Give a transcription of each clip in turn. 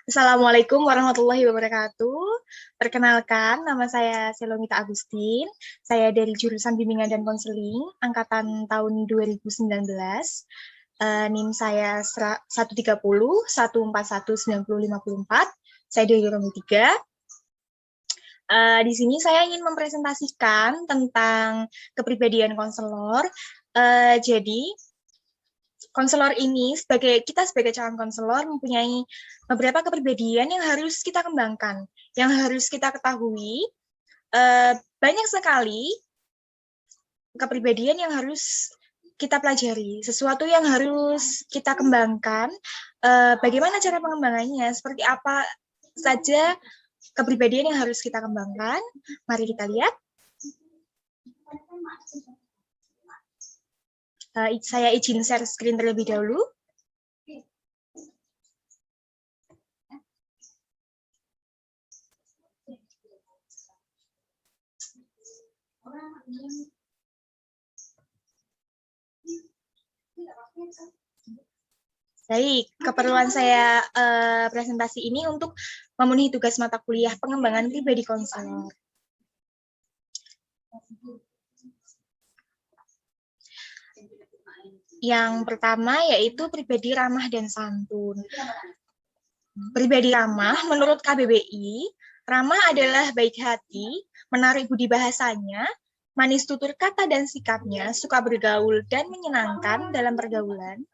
Assalamualaikum warahmatullahi wabarakatuh. Perkenalkan, nama saya Selomita Agustin. Saya dari jurusan Bimbingan dan Konseling, angkatan tahun 2019. NIM saya 130 141 90 54. Saya dari Romi 3. Di sini saya ingin mempresentasikan tentang kepribadian konselor. Jadi, konselor ini sebagai calon konselor mempunyai beberapa kepribadian yang harus kita kembangkan, yang harus kita ketahui. Banyak sekali kepribadian yang harus kita pelajari, sesuatu yang harus kita kembangkan. Bagaimana cara pengembangannya? Seperti apa saja kepribadian yang harus kita kembangkan? Mari kita lihat. Saya izin share screen terlebih dahulu. Baik, keperluan saya presentasi ini untuk memenuhi tugas mata kuliah pengembangan pribadi konselor. Yang pertama yaitu pribadi ramah dan santun. Pribadi ramah menurut KBBI, ramah adalah baik hati, menarik budi bahasanya, manis tutur kata dan sikapnya, suka bergaul dan menyenangkan dalam pergaulan.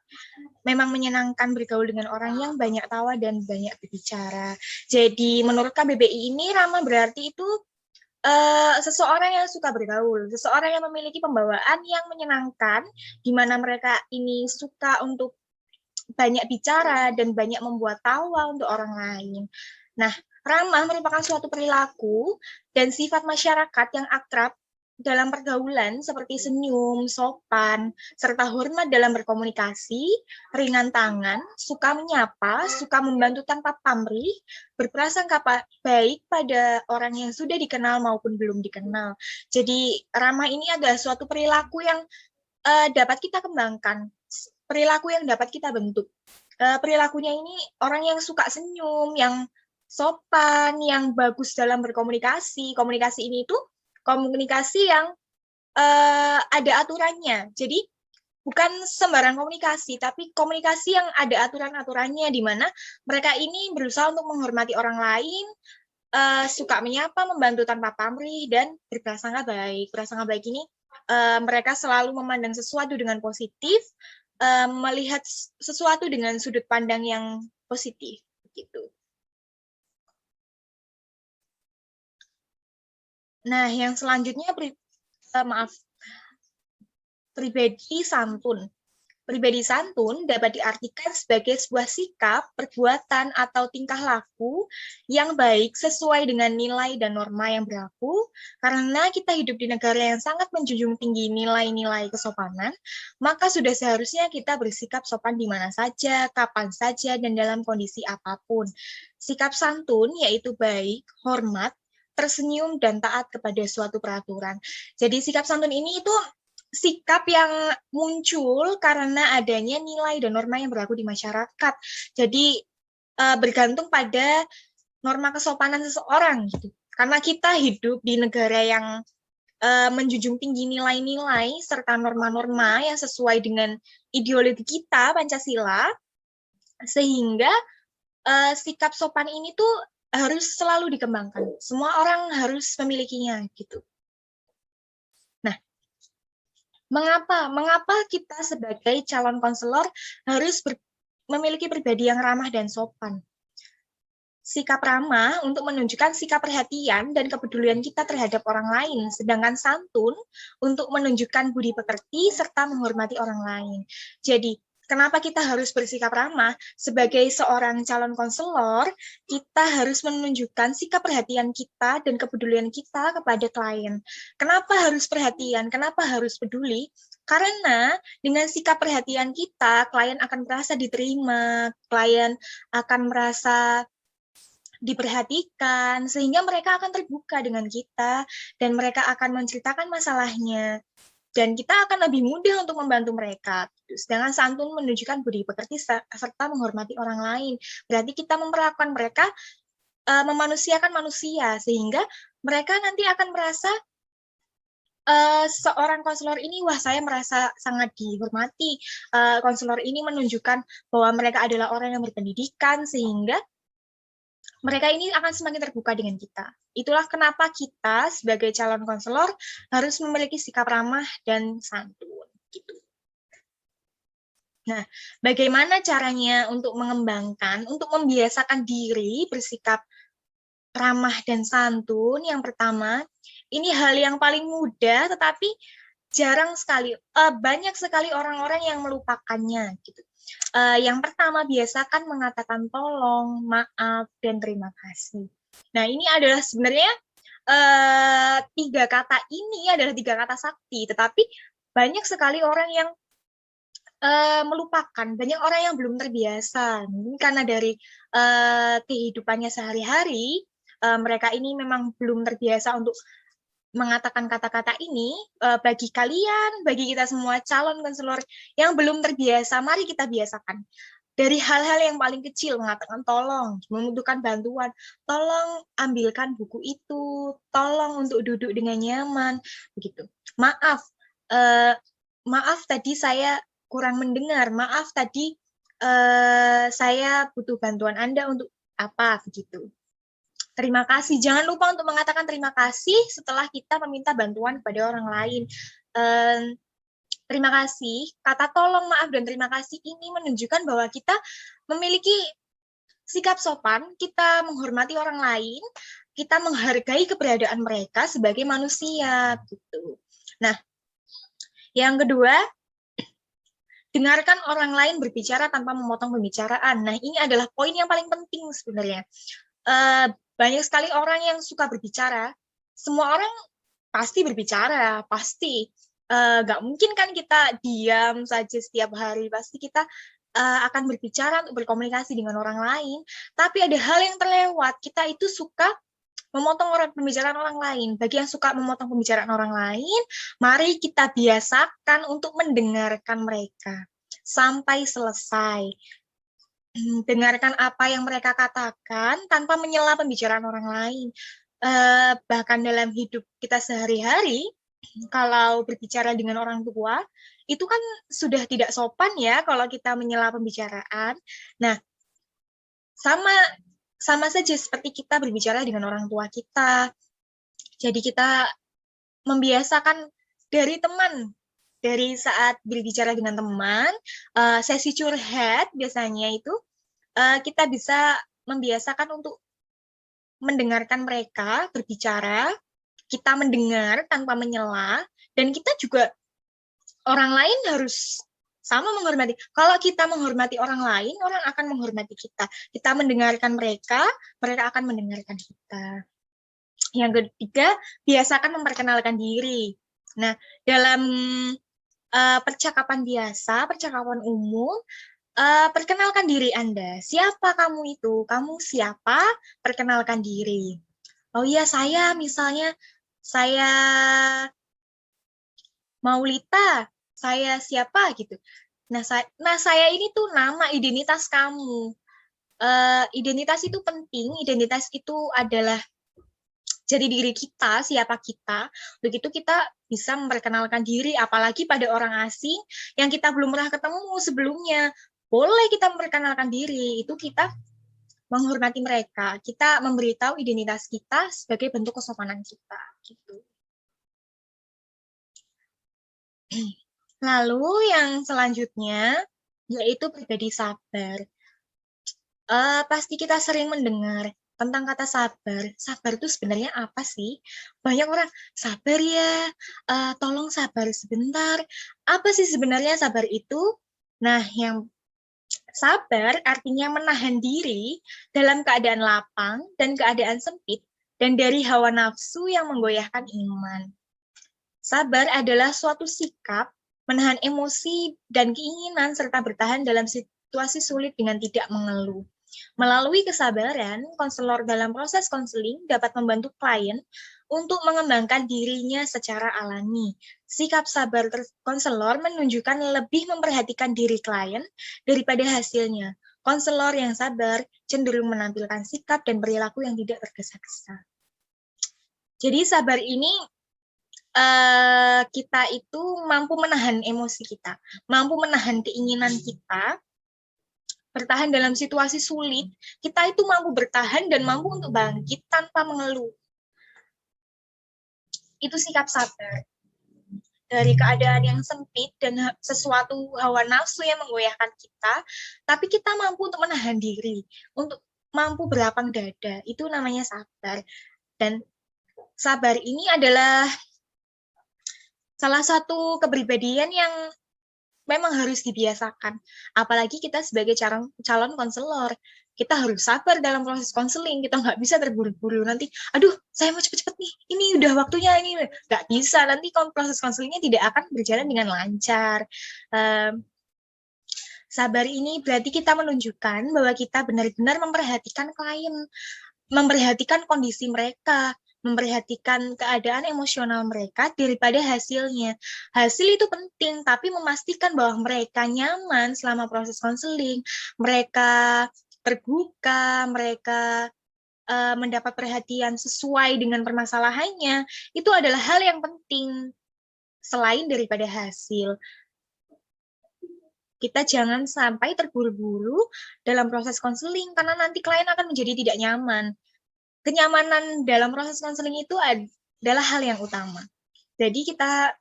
Memang menyenangkan bergaul dengan orang yang banyak tawa dan banyak berbicara. Jadi menurut KBBI ini ramah berarti itu seseorang yang suka bergaul, seseorang yang memiliki pembawaan yang menyenangkan, di mana mereka ini suka untuk banyak bicara dan banyak membuat tawa untuk orang lain. Nah, ramah merupakan suatu perilaku dan sifat masyarakat yang akrab dalam pergaulan seperti senyum, sopan, serta hormat dalam berkomunikasi, ringan tangan, suka menyapa, suka membantu tanpa pamrih, berprasangka baik pada orang yang sudah dikenal maupun belum dikenal. Jadi ramah ini adalah suatu perilaku yang dapat kita kembangkan, perilaku yang dapat kita bentuk. Perilakunya ini orang yang suka senyum, yang sopan, yang bagus dalam berkomunikasi. Komunikasi ini tuh komunikasi yang ada aturannya. Jadi bukan sembarang komunikasi, tapi komunikasi yang ada aturan-aturannya, di mana mereka ini berusaha untuk menghormati orang lain, suka menyapa, membantu tanpa pamrih, dan berprasangka baik. Prasangka baik ini mereka selalu memandang sesuatu dengan positif, melihat sesuatu dengan sudut pandang yang positif, gitu. Nah, yang selanjutnya pribadi santun. Pribadi santun dapat diartikan sebagai sebuah sikap, perbuatan, atau tingkah laku yang baik sesuai dengan nilai dan norma yang berlaku, karena kita hidup di negara yang sangat menjunjung tinggi nilai-nilai kesopanan, maka sudah seharusnya kita bersikap sopan di mana saja, kapan saja, dan dalam kondisi apapun. Sikap santun yaitu baik, hormat, tersenyum, dan taat kepada suatu peraturan. Jadi sikap santun ini itu sikap yang muncul karena adanya nilai dan norma yang berlaku di masyarakat. Jadi bergantung pada norma kesopanan seseorang gitu. Karena kita hidup di negara yang menjunjung tinggi nilai-nilai serta norma-norma yang sesuai dengan ideologi kita Pancasila, sehingga sikap sopan ini tuh harus selalu dikembangkan. Semua orang harus memilikinya gitu. Mengapa kita sebagai calon konselor harus memiliki pribadi yang ramah dan sopan? Sikap ramah untuk menunjukkan sikap perhatian dan kepedulian kita terhadap orang lain, sedangkan santun untuk menunjukkan budi pekerti serta menghormati orang lain. Jadi, kenapa kita harus bersikap ramah? Sebagai seorang calon konselor, kita harus menunjukkan sikap perhatian kita dan kepedulian kita kepada klien. Kenapa harus perhatian? Kenapa harus peduli? Karena dengan sikap perhatian kita, klien akan merasa diterima, klien akan merasa diperhatikan, sehingga mereka akan terbuka dengan kita, dan mereka akan menceritakan masalahnya. dan kita akan lebih mudah untuk membantu mereka. Sedangkan santun menunjukkan budi pekerti serta menghormati orang lain. Berarti kita memperlakukan mereka memanusiakan manusia, sehingga mereka nanti akan merasa seorang konselor ini, wah saya merasa sangat dihormati. Konselor ini menunjukkan bahwa mereka adalah orang yang berpendidikan, sehingga mereka ini akan semakin terbuka dengan kita. Itulah kenapa kita sebagai calon konselor harus memiliki sikap ramah dan santun. Gitu. Nah, bagaimana caranya untuk mengembangkan, untuk membiasakan diri bersikap ramah dan santun? Yang pertama, ini hal yang paling mudah, tetapi jarang sekali, banyak sekali orang-orang yang melupakannya. Gitu. Yang pertama, biasakan mengatakan tolong, maaf, dan terima kasih. Nah, ini adalah sebenarnya tiga kata ini adalah tiga kata sakti, tetapi banyak sekali orang yang melupakan, banyak orang yang belum terbiasa. Mungkin karena dari kehidupannya sehari-hari, mereka ini memang belum terbiasa untuk mengatakan kata-kata ini. Bagi kalian, bagi kita semua calon konselor yang belum terbiasa, mari kita biasakan. Dari hal-hal yang paling kecil, mengatakan tolong, membutuhkan bantuan, tolong ambilkan buku itu, tolong untuk duduk dengan nyaman, begitu. Maaf, maaf tadi saya kurang mendengar, maaf tadi saya butuh bantuan Anda untuk apa, begitu. Terima kasih, jangan lupa untuk mengatakan terima kasih setelah kita meminta bantuan kepada orang lain. Terima kasih, kata tolong, maaf, dan terima kasih ini menunjukkan bahwa kita memiliki sikap sopan, kita menghormati orang lain, kita menghargai keberadaan mereka sebagai manusia. Gitu. Nah, yang kedua, dengarkan orang lain berbicara tanpa memotong pembicaraan. Nah, ini adalah poin yang paling penting sebenarnya. Banyak sekali orang yang suka berbicara, semua orang pasti berbicara, pasti. Nggak mungkin kan kita diam saja setiap hari, pasti kita akan berbicara untuk berkomunikasi dengan orang lain, tapi ada hal yang terlewat, kita itu suka memotong pembicaraan orang lain. Bagi yang suka memotong pembicaraan orang lain, mari kita biasakan untuk mendengarkan mereka sampai selesai. Dengarkan apa yang mereka katakan tanpa menyela pembicaraan orang lain. Bahkan dalam hidup kita sehari-hari, kalau berbicara dengan orang tua, itu kan sudah tidak sopan ya kalau kita menyela pembicaraan. Nah, sama saja seperti kita berbicara dengan orang tua kita. Jadi kita membiasakan dari teman, dari saat berbicara dengan teman, sesi curhat biasanya itu kita bisa membiasakan untuk mendengarkan mereka berbicara, kita mendengar tanpa menyela, dan kita juga orang lain harus sama menghormati. Kalau kita menghormati orang lain, orang akan menghormati kita. Kita mendengarkan mereka, mereka akan mendengarkan kita. Yang ketiga, biasakan memperkenalkan diri. Nah, dalam percakapan biasa, percakapan umum, perkenalkan diri Anda. Siapa kamu itu? Kamu siapa? Perkenalkan diri. Oh iya, saya misalnya, saya Maulita, saya siapa gitu. Nah, saya ini tuh nama, identitas kamu. Identitas itu penting, identitas itu adalah jadi diri kita, siapa kita. Begitu kita bisa memperkenalkan diri, apalagi pada orang asing yang kita belum pernah ketemu sebelumnya. Boleh kita memperkenalkan diri, itu kita menghormati mereka. Kita memberitahu identitas kita sebagai bentuk kesopanan kita. Gitu. Lalu yang selanjutnya, yaitu pribadi sabar. Pasti kita sering mendengar tentang kata sabar. Sabar itu sebenarnya apa sih? Banyak orang, sabar ya, tolong sabar sebentar. Apa sih sebenarnya sabar itu? Nah, yang sabar artinya menahan diri dalam keadaan lapang dan keadaan sempit, dan dari hawa nafsu yang menggoyahkan iman. Sabar adalah suatu sikap menahan emosi dan keinginan serta bertahan dalam situasi sulit dengan tidak mengeluh. Melalui kesabaran, konselor dalam proses konseling dapat membantu klien untuk mengembangkan dirinya secara alami. Sikap sabar konselor menunjukkan lebih memperhatikan diri klien daripada hasilnya. Konselor yang sabar cenderung menampilkan sikap dan perilaku yang tidak tergesa-gesa. Jadi sabar ini kita itu mampu menahan emosi kita, mampu menahan keinginan kita, bertahan dalam situasi sulit, kita itu mampu bertahan dan mampu untuk bangkit tanpa mengeluh. Itu sikap sabar. Dari keadaan yang sempit dan sesuatu hawa nafsu yang menggoyahkan kita, tapi kita mampu untuk menahan diri, untuk mampu berlapang dada, itu namanya sabar. Dan sabar ini adalah salah satu kepribadian yang memang harus dibiasakan. Apalagi kita sebagai calon konselor, kita harus sabar dalam proses konseling. Kita nggak bisa terburu-buru nanti, aduh, saya mau cepet-cepet nih, ini udah waktunya, ini nggak bisa. Nanti proses konselingnya tidak akan berjalan dengan lancar. Sabar ini berarti kita menunjukkan bahwa kita benar-benar memperhatikan klien, memperhatikan kondisi mereka, memperhatikan keadaan emosional mereka daripada hasilnya. Hasil itu penting, tapi memastikan bahwa mereka nyaman selama proses konseling, mereka terbuka, mereka mendapat perhatian sesuai dengan permasalahannya, itu adalah hal yang penting selain daripada hasil. Kita jangan sampai terburu-buru dalam proses konseling, karena nanti klien akan menjadi tidak nyaman. Kenyamanan dalam proses konseling itu adalah hal yang utama. Jadi kita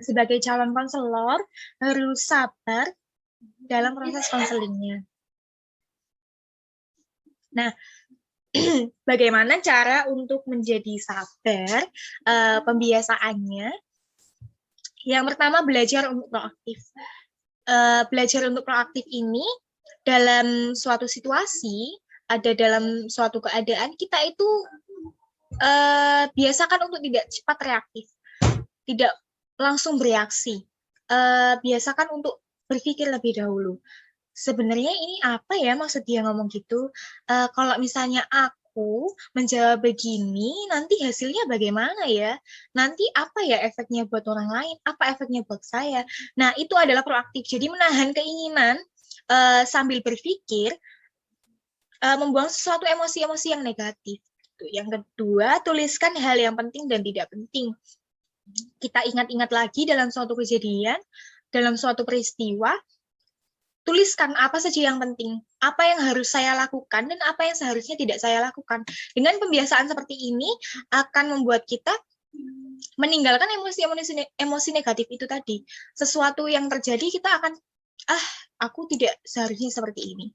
sebagai calon konselor harus sabar dalam proses konselingnya. Nah, bagaimana cara untuk menjadi sabar? Pembiasaannya, yang pertama belajar untuk proaktif. Belajar untuk proaktif ini dalam suatu situasi, ada dalam suatu keadaan, kita itu biasakan untuk tidak cepat reaktif, tidak langsung bereaksi. Biasakan untuk berpikir lebih dahulu. Sebenarnya ini apa ya maksud dia ngomong gitu? Kalau misalnya aku menjawab begini, nanti hasilnya bagaimana ya? Nanti apa ya efeknya buat orang lain? Apa efeknya buat saya? Nah, itu adalah proaktif. Jadi menahan keinginan sambil berpikir, membuang sesuatu emosi-emosi yang negatif. Yang kedua, tuliskan hal yang penting dan tidak penting. Kita ingat-ingat lagi dalam suatu kejadian, dalam suatu peristiwa, tuliskan apa saja yang penting, apa yang harus saya lakukan, dan apa yang seharusnya tidak saya lakukan. Dengan pembiasaan seperti ini, akan membuat kita meninggalkan emosi negatif itu tadi. Sesuatu yang terjadi, kita akan, aku tidak seharusnya seperti ini.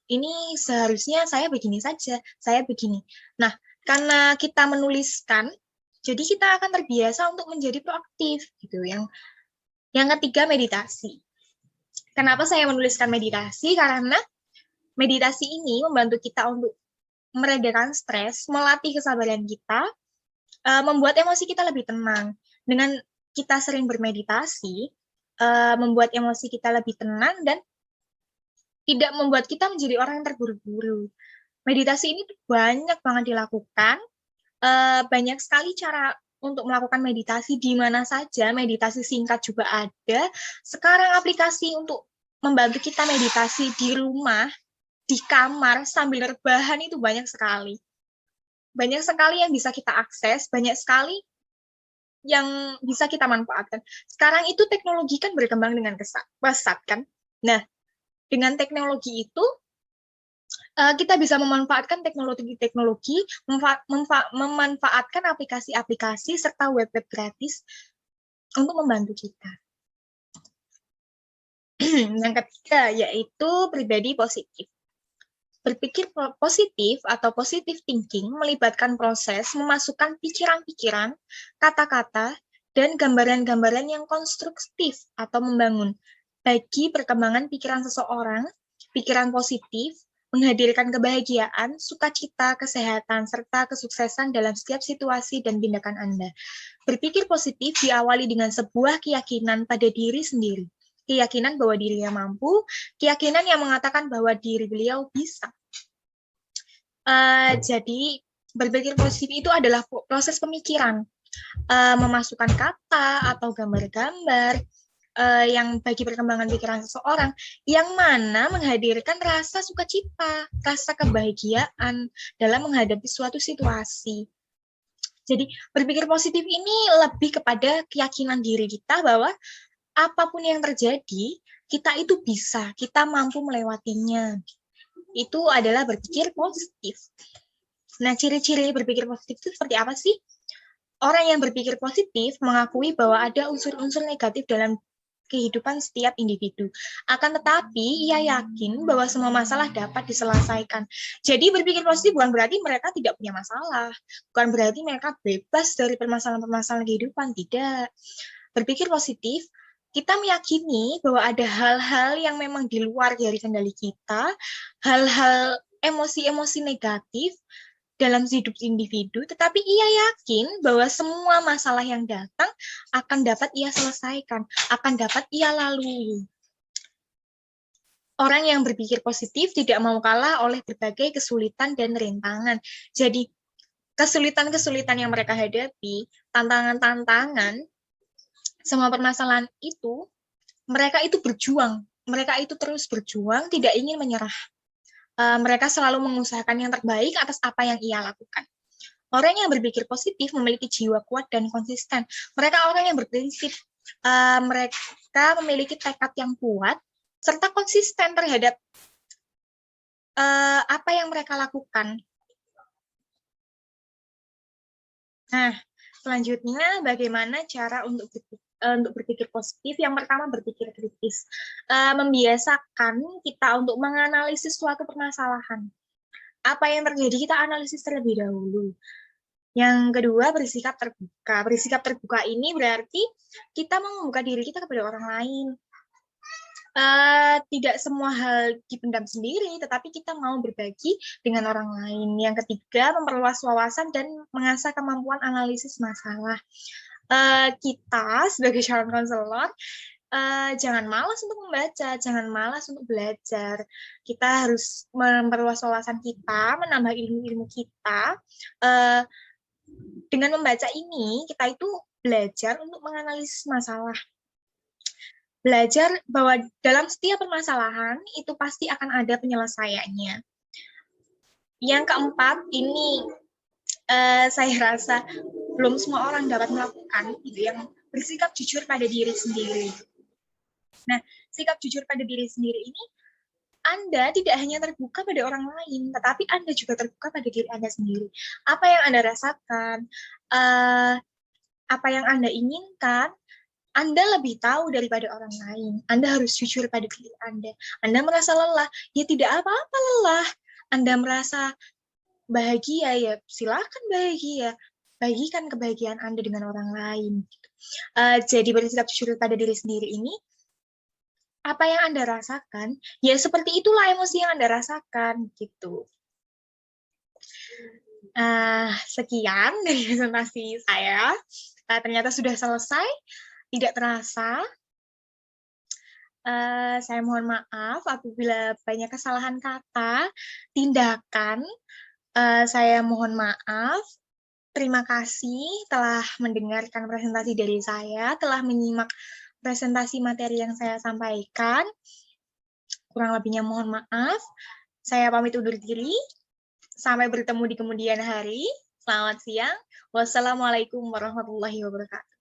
Ini seharusnya saya begini saja, saya begini. Nah, karena kita menuliskan, jadi kita akan terbiasa untuk menjadi proaktif gitu. Yang ketiga, meditasi. Kenapa saya menuliskan meditasi? Karena meditasi ini membantu kita untuk meredakan stres, melatih kesabaran kita, membuat emosi kita lebih tenang. Dengan kita sering bermeditasi, membuat emosi kita lebih tenang dan tidak membuat kita menjadi orang yang terburu-buru. Meditasi ini banyak banget dilakukan, banyak sekali cara untuk melakukan meditasi di mana saja, meditasi singkat juga ada. Sekarang aplikasi untuk membantu kita meditasi di rumah, di kamar, sambil rebahan itu banyak sekali. Banyak sekali yang bisa kita akses, banyak sekali yang bisa kita manfaatkan. Sekarang itu teknologi kan berkembang dengan pesat kan. Nah, dengan teknologi itu, kita bisa memanfaatkan teknologi, memanfaatkan aplikasi-aplikasi serta web-web gratis untuk membantu kita. Yang ketiga, yaitu pribadi positif. Berpikir positif atau positive thinking melibatkan proses memasukkan pikiran-pikiran, kata-kata, dan gambaran-gambaran yang konstruktif atau membangun bagi perkembangan pikiran seseorang. Pikiran positif menghadirkan kebahagiaan, sukacita, kesehatan, serta kesuksesan dalam setiap situasi dan tindakan Anda. Berpikir positif diawali dengan sebuah keyakinan pada diri sendiri. Keyakinan bahwa dirinya mampu, keyakinan yang mengatakan bahwa diri beliau bisa. Jadi, Berpikir positif itu adalah proses pemikiran, memasukkan kata atau gambar-gambar yang bagi perkembangan pikiran seseorang, yang mana menghadirkan rasa sukacita, rasa kebahagiaan dalam menghadapi suatu situasi. Jadi berpikir positif ini lebih kepada keyakinan diri kita bahwa apapun yang terjadi, kita itu bisa, kita mampu melewatinya. Itu adalah berpikir positif. Nah, ciri-ciri berpikir positif itu seperti apa sih? Orang yang berpikir positif mengakui bahwa ada unsur-unsur negatif dalam kehidupan setiap individu. Akan tetapi, ia yakin bahwa semua masalah dapat diselesaikan. Jadi berpikir positif bukan berarti mereka tidak punya masalah. Bukan berarti mereka bebas dari permasalahan-permasalahan kehidupan. Tidak. Berpikir positif, kita meyakini bahwa ada hal-hal yang memang di luar dari kendali kita, hal-hal emosi-emosi negatif dalam hidup individu, tetapi ia yakin bahwa semua masalah yang datang akan dapat ia selesaikan, akan dapat ia lalui. Orang yang berpikir positif tidak mau kalah oleh berbagai kesulitan dan rintangan. Jadi, kesulitan-kesulitan yang mereka hadapi, tantangan-tantangan, semua permasalahan itu, mereka itu berjuang. Mereka itu terus berjuang, tidak ingin menyerah. Mereka selalu mengusahakan yang terbaik atas apa yang ia lakukan. Orang yang berpikir positif memiliki jiwa kuat dan konsisten. Mereka orang yang berprinsip, mereka memiliki tekad yang kuat, serta konsisten terhadap apa yang mereka lakukan. Nah, selanjutnya bagaimana cara untuk berpikir positif? Yang pertama, berpikir kritis. Membiasakan kita untuk menganalisis suatu permasalahan. Apa yang terjadi, kita analisis terlebih dahulu. Yang kedua, bersikap terbuka. Bersikap terbuka ini berarti kita membuka diri kita kepada orang lain. Tidak semua hal dipendam sendiri, tetapi kita mau berbagi dengan orang lain. Yang ketiga, memperluas wawasan dan mengasah kemampuan analisis masalah. Kita sebagai calon konselor, jangan malas untuk membaca, jangan malas untuk belajar. Kita harus memperluas wawasan kita, menambah ilmu-ilmu kita. Dengan membaca ini, kita itu belajar untuk menganalisis masalah. Belajar bahwa dalam setiap permasalahan, itu pasti akan ada penyelesaiannya. Yang keempat, ini saya rasa belum semua orang dapat melakukan, gitu, yang bersikap jujur pada diri sendiri. Nah, sikap jujur pada diri sendiri ini, Anda tidak hanya terbuka pada orang lain, tetapi Anda juga terbuka pada diri Anda sendiri. Apa yang Anda rasakan, apa yang Anda inginkan, Anda lebih tahu daripada orang lain. Anda harus jujur pada diri Anda. Anda merasa lelah, ya tidak apa-apa lelah. Anda merasa bahagia, ya silakan bahagia. Bagikan kebahagiaan Anda dengan orang lain. Jadi bersikap jujur pada diri sendiri ini, apa yang Anda rasakan, ya seperti itulah emosi yang Anda rasakan, gitu. Sekian dari presentasi saya. Ternyata sudah selesai, tidak terasa. Saya mohon maaf apabila banyak kesalahan kata, tindakan. Saya mohon maaf. Terima kasih telah mendengarkan presentasi dari saya, telah menyimak presentasi materi yang saya sampaikan. Kurang lebihnya mohon maaf. Saya pamit undur diri. Sampai bertemu di kemudian hari. Selamat siang. Wassalamualaikum warahmatullahi wabarakatuh.